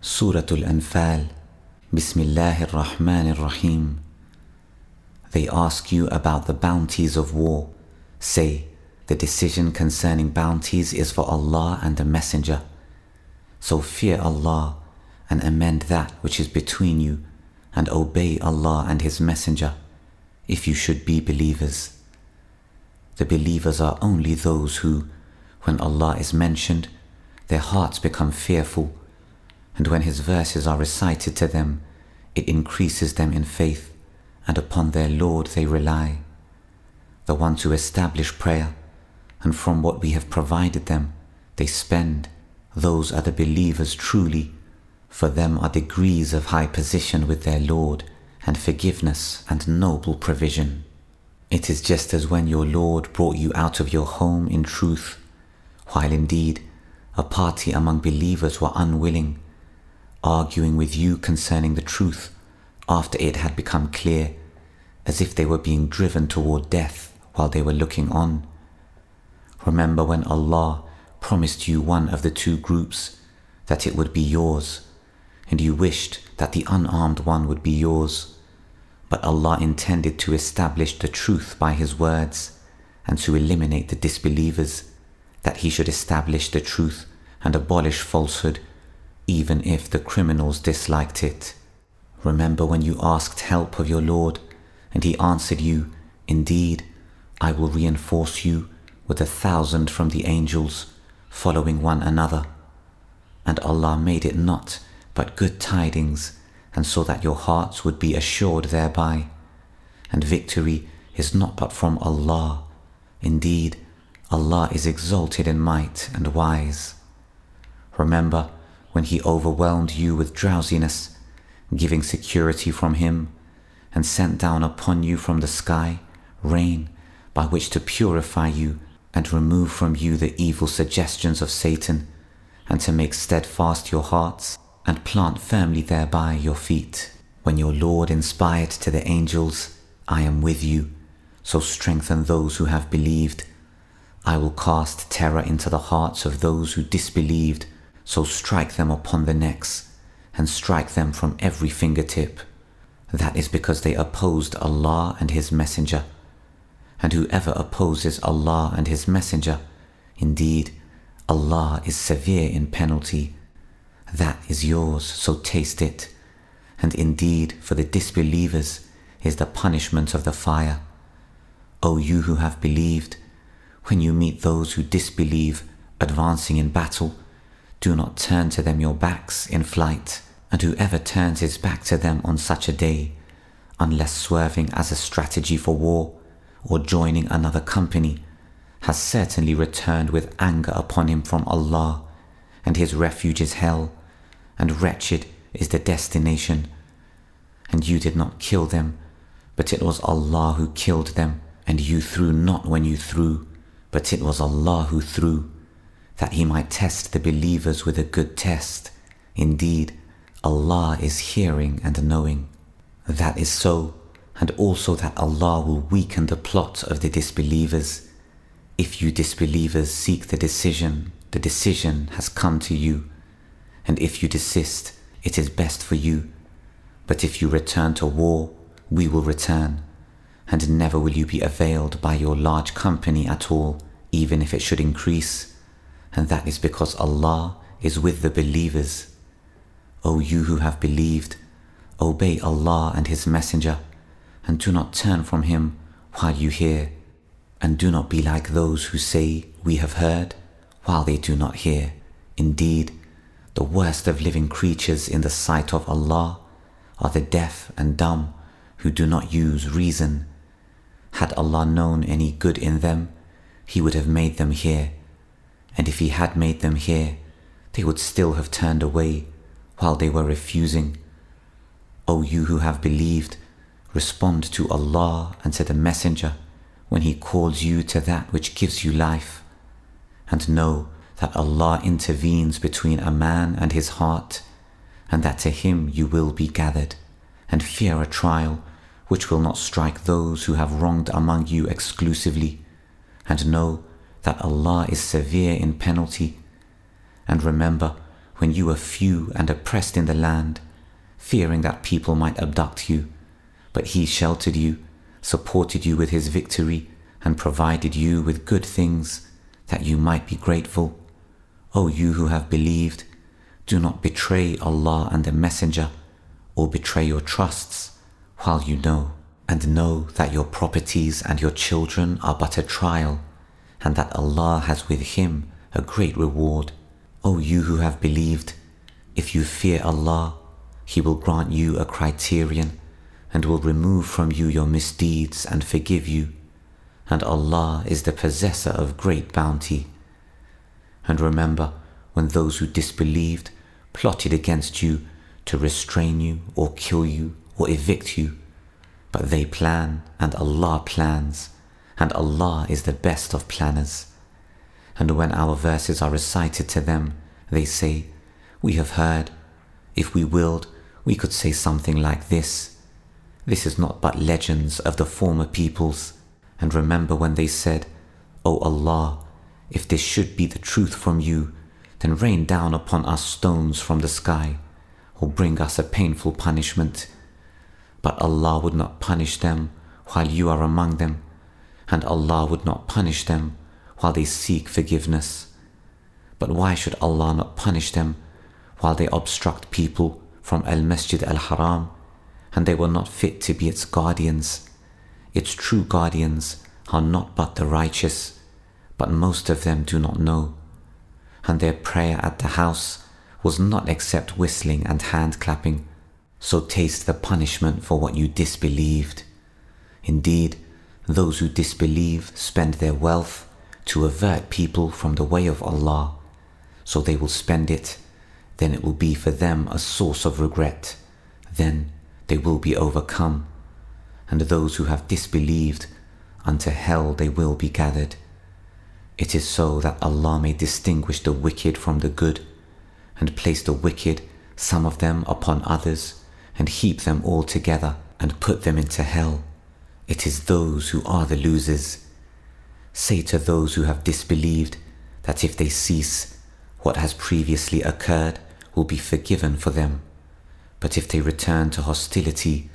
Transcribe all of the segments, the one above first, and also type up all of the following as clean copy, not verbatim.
Surah Al-Anfal. Bismillahir Rahmanir Rahim. They ask you about the bounties of war. Say, the decision concerning bounties is for Allah and the Messenger. So fear Allah and amend that which is between you, and obey Allah and His Messenger, if you should be believers. The believers are only those who, when Allah is mentioned, their hearts become fearful, and when His verses are recited to them, it increases them in faith, and upon their Lord they rely. The ones who establish prayer, and from what we have provided them, they spend. Those are the believers truly. For them are degrees of high position with their Lord, and forgiveness and noble provision. It is just as when your Lord brought you out of your home in truth, while indeed a party among believers were unwilling, arguing with you concerning the truth after it had become clear, as if they were being driven toward death while they were looking on. Remember when Allah promised you one of the two groups, that it would be yours, and you wished that the unarmed one would be yours. But Allah intended to establish the truth by His words, and to eliminate the disbelievers, that He should establish the truth and abolish falsehood, even if the criminals disliked it. Remember when you asked help of your Lord, and He answered you, "Indeed, I will reinforce you with 1,000 from the angels, following one another." And Allah made it not but good tidings, and so that your hearts would be assured thereby. And victory is not but from Allah. Indeed, Allah is exalted in might and wise. Remember when He overwhelmed you with drowsiness, giving security from Him, and sent down upon you from the sky rain by which to purify you and remove from you the evil suggestions of Satan, and to make steadfast your hearts and plant firmly thereby your feet. When your Lord inspired to the angels, "I am with you, so strengthen those who have believed. I will cast terror into the hearts of those who disbelieved, so strike them upon the necks, and strike them from every fingertip." That is because they opposed Allah and His Messenger. And whoever opposes Allah and His Messenger, indeed, Allah is severe in penalty. That is yours, so taste it. And indeed, for the disbelievers is the punishment of the fire. O you who have believed, when you meet those who disbelieve advancing in battle, do not turn to them your backs in flight. And whoever turns his back to them on such a day, unless swerving as a strategy for war, or joining another company, has certainly returned with anger upon him from Allah, and his refuge is hell, and wretched is the destination. And you did not kill them, but it was Allah who killed them, and you threw not when you threw, but it was Allah who threw, that He might test the believers with a good test. Indeed, Allah is hearing and knowing. That is so, and also that Allah will weaken the plot of the disbelievers. If you disbelievers seek the decision has come to you, and if you desist, it is best for you. But if you return to war, we will return, and never will you be availed by your large company at all, even if it should increase, and that is because Allah is with the believers. O you who have believed, obey Allah and His Messenger, and do not turn from Him while you hear, and do not be like those who say, "We have heard," while they do not hear. Indeed, the worst of living creatures in the sight of Allah are the deaf and dumb who do not use reason. Had Allah known any good in them, He would have made them hear, and if He had made them hear, they would still have turned away while they were refusing. O you who have believed, respond to Allah and to the Messenger when He calls you to that which gives you life, and know that Allah intervenes between a man and his heart, and that to Him you will be gathered, and fear a trial which will not strike those who have wronged among you exclusively, and know that Allah is severe in penalty. And remember when you were few and oppressed in the land, fearing that people might abduct you, but he sheltered you, supported you with his victory, and provided you with good things, that you might be grateful. O you who have believed, do not betray Allah and the Messenger, or betray your trusts, while you know, and know that your properties and your children are but a trial, and that Allah has with him a great reward. O you who have believed, if you fear Allah, He will grant you a criterion, and will remove from you your misdeeds and forgive you, and Allah is the possessor of great bounty. And remember when those who disbelieved plotted against you to restrain you or kill you or evict you, but they plan and Allah plans, and Allah is the best of planners. And when our verses are recited to them, they say, we have heard. If we willed, we could say something like this. This is not but legends of the former peoples. And remember when they said, O Allah, if this should be the truth from you, then rain down upon us stones from the sky, or bring us a painful punishment. But Allah would not punish them while you are among them, and Allah would not punish them while they seek forgiveness. But why should Allah not punish them while they obstruct people from Al-Masjid Al-Haram, and they were not fit to be its guardians? Its true guardians are not but the righteous, but most of them do not know. And their prayer at the house was not except whistling and hand clapping, so taste the punishment for what you disbelieved. Indeed, those who disbelieve spend their wealth to avert people from the way of Allah, so they will spend it, then it will be for them a source of regret, then they will be overcome. And those who have disbelieved, unto hell they will be gathered. It is so that Allah may distinguish the wicked from the good, and place the wicked, some of them upon others, and heap them all together, and put them into hell. It is those who are the losers. Say to those who have disbelieved that if they cease, what has previously occurred will be forgiven for them. But if they return to hostility,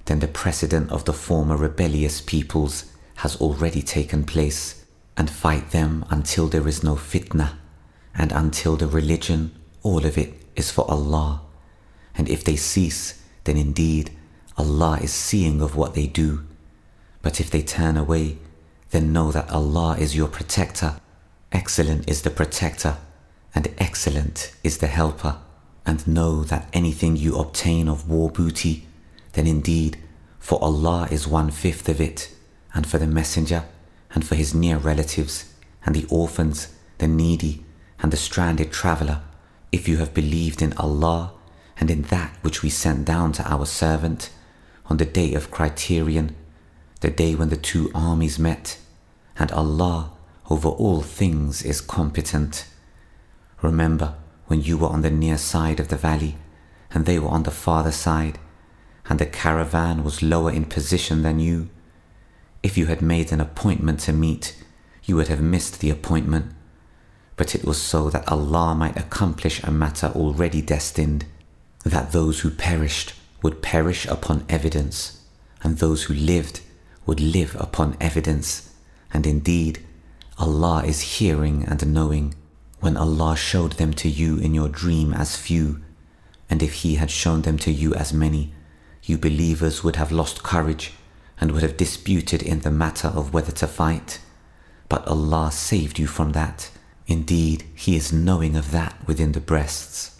then the precedent of the former rebellious peoples has already taken place, and fight them until there is no fitna, and until the religion, all of it, is for Allah. And if they cease, then indeed Allah is seeing of what they do. But if they turn away, then know that Allah is your protector. Excellent is the protector, and excellent is the helper. And know that anything you obtain of war booty, then indeed for Allah is 1/5 of it, and for the Messenger, and for his near relatives, and the orphans, the needy, and the stranded traveller, if you have believed in Allah and in that which we sent down to our servant on the day of criterion, the day when the two armies met, and Allah over all things is competent. Remember when you were on the near side of the valley, and they were on the farther side, and the caravan was lower in position than you. If you had made an appointment to meet, you would have missed the appointment. But it was so that Allah might accomplish a matter already destined, that those who perished would perish upon evidence, and those who lived would live upon evidence. And indeed, Allah is hearing and knowing. When Allah showed them to you in your dream as few, and if He had shown them to you as many, you believers would have lost courage and would have disputed in the matter of whether to fight. But Allah saved you from that. Indeed, He is knowing of that within the breasts.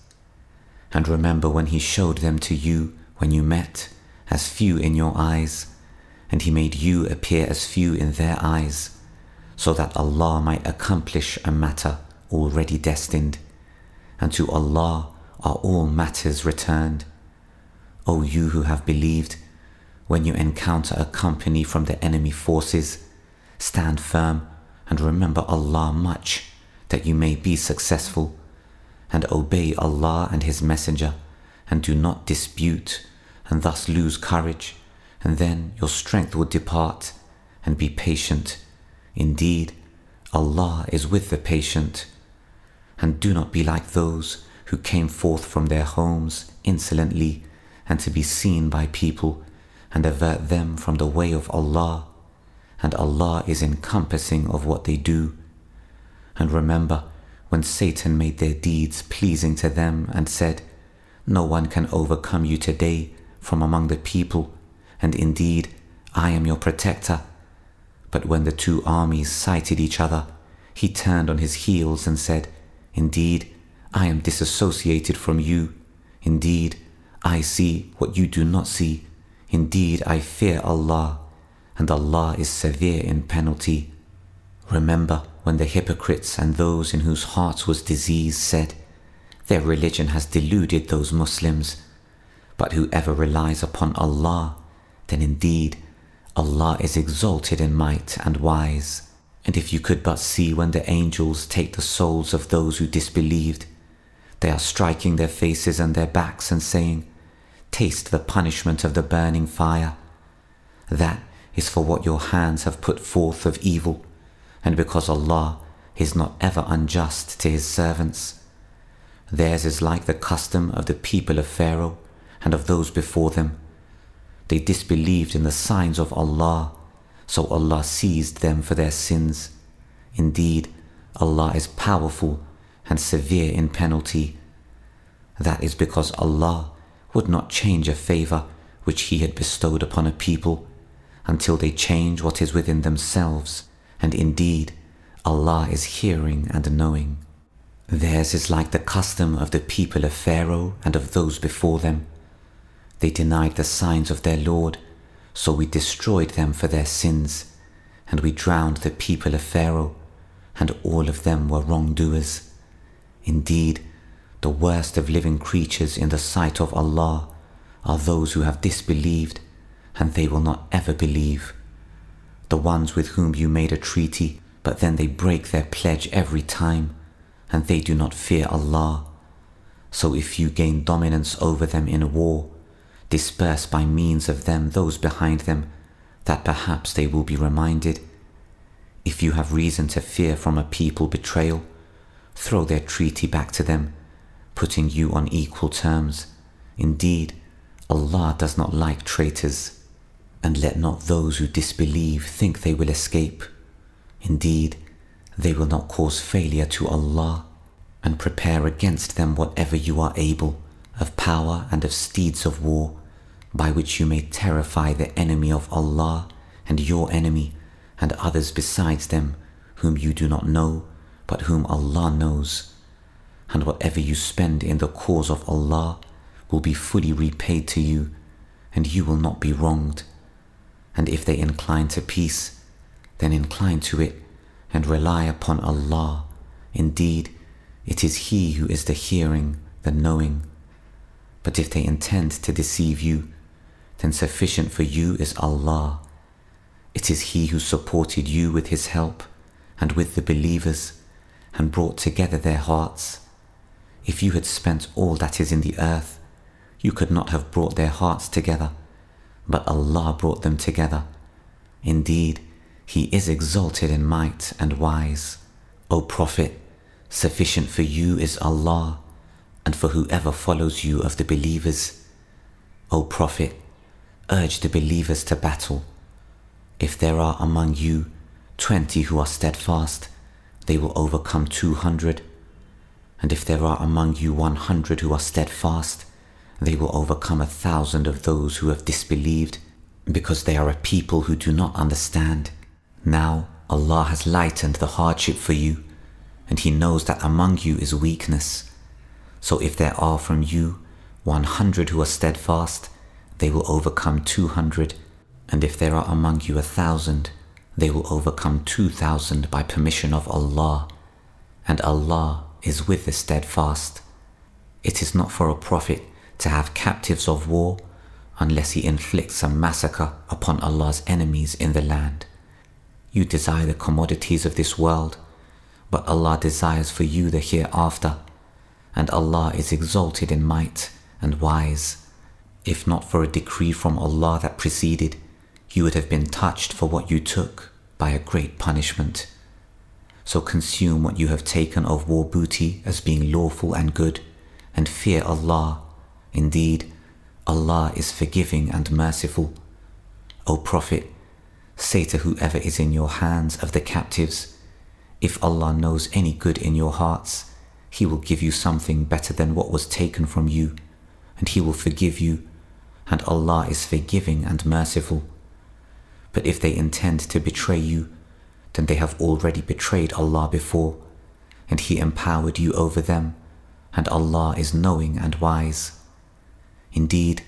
And remember when He showed them to you when you met, as few in your eyes, and He made you appear as few in their eyes, so that Allah might accomplish a matter already destined, and to Allah are all matters returned. O you who have believed, when you encounter a company from the enemy forces, stand firm and remember Allah much, that you may be successful, and obey Allah and His Messenger, and do not dispute, and thus lose courage, and then your strength will depart, and be patient. Indeed, Allah is with the patient. And do not be like those who came forth from their homes insolently and to be seen by people, and avert them from the way of Allah, and Allah is encompassing of what they do. And remember when Satan made their deeds pleasing to them and said, "No one can overcome you today from among the people, and indeed I am your protector." But when the two armies sighted each other, he turned on his heels and said, "Indeed, I am disassociated from you. Indeed, I see what you do not see. Indeed, I fear Allah, and Allah is severe in penalty." Remember when the hypocrites and those in whose hearts was disease said, "Their religion has deluded those Muslims. But whoever relies upon Allah, then indeed Allah is exalted in might and wise." And if you could but see when the angels take the souls of those who disbelieved, they are striking their faces and their backs and saying, "Taste the punishment of the burning fire. That is for what your hands have put forth of evil, and because Allah is not ever unjust to his servants." Theirs is like the custom of the people of Pharaoh and of those before them. They disbelieved in the signs of Allah, so Allah seized them for their sins. Indeed, Allah is powerful and severe in penalty. That is because Allah would not change a favor which he had bestowed upon a people until they change what is within themselves, and indeed Allah is hearing and knowing. Theirs is like the custom of the people of Pharaoh and of those before them. They denied the signs of their Lord, so we destroyed them for their sins, and we drowned the people of Pharaoh, and all of them were wrongdoers. Indeed, the worst of living creatures in the sight of Allah are those who have disbelieved, and they will not ever believe. The ones with whom you made a treaty, but then they break their pledge every time, and they do not fear Allah. So if you gain dominance over them in war, disperse by means of them those behind them, that perhaps they will be reminded. If you have reason to fear from a people betrayal, throw their treaty back to them, putting you on equal terms. Indeed, Allah does not like traitors. And let not those who disbelieve think they will escape. Indeed, they will not cause failure to Allah, and prepare against them whatever you are able of power and of steeds of war, by which you may terrify the enemy of Allah and your enemy and others besides them whom you do not know, but whom Allah knows. And whatever you spend in the cause of Allah will be fully repaid to you, and you will not be wronged. And if they incline to peace, then incline to it and rely upon Allah. Indeed, it is He who is the hearing, the knowing. But if they intend to deceive you, then sufficient for you is Allah. It is He who supported you with His help and with the believers, and brought together their hearts. If you had spent all that is in the earth, you could not have brought their hearts together, but Allah brought them together. Indeed, He is exalted in might and wise. O Prophet, sufficient for you is Allah, and for whoever follows you of the believers. O Prophet, urge the believers to battle. If there are among you 20 who are steadfast, they will overcome 200. And if there are among you 100 who are steadfast, they will overcome 1,000 of those who have disbelieved, because they are a people who do not understand. Now Allah has lightened the hardship for you, and He knows that among you is weakness. So if there are from you 100 who are steadfast, they will overcome 200. And if there are among you 1,000, they will overcome 2,000 by permission of Allah. And Allah is with the steadfast. It is not for a prophet to have captives of war unless he inflicts a massacre upon Allah's enemies in the land. You desire the commodities of this world, but Allah desires for you the hereafter, and Allah is exalted in might and wise. If not for a decree from Allah that preceded, you would have been touched for what you took by a great punishment. So consume what you have taken of war booty as being lawful and good, and fear Allah. Indeed, Allah is forgiving and merciful. O Prophet, say to whoever is in your hands of the captives, if Allah knows any good in your hearts, He will give you something better than what was taken from you, and He will forgive you, and Allah is forgiving and merciful. But if they intend to betray you, then they have already betrayed Allah before, and He empowered you over them, and Allah is knowing and wise. Indeed,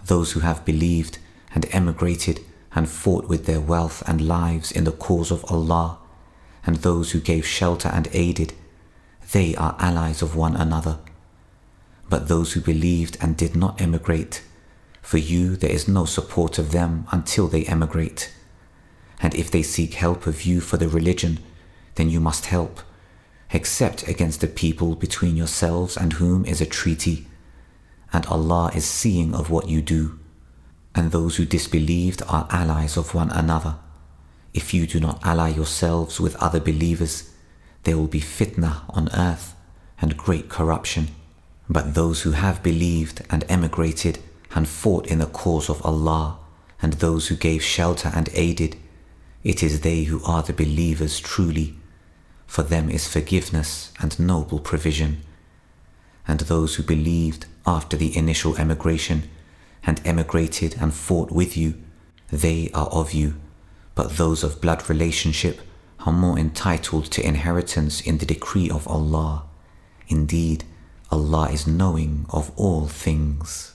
those who have believed and emigrated and fought with their wealth and lives in the cause of Allah, and those who gave shelter and aided, they are allies of one another. But those who believed and did not emigrate, for you there is no support of them until they emigrate. And if they seek help of you for the religion, then you must help, except against the people between yourselves and whom is a treaty. And Allah is seeing of what you do. And those who disbelieved are allies of one another. If you do not ally yourselves with other believers, there will be fitna on earth and great corruption. But those who have believed and emigrated and fought in the cause of Allah, and those who gave shelter and aided, it is they who are the believers truly. For them is forgiveness and noble provision. And those who believed after the initial emigration and emigrated and fought with you, they are of you, but those of blood relationship are more entitled to inheritance in the decree of Allah. Indeed, Allah is knowing of all things.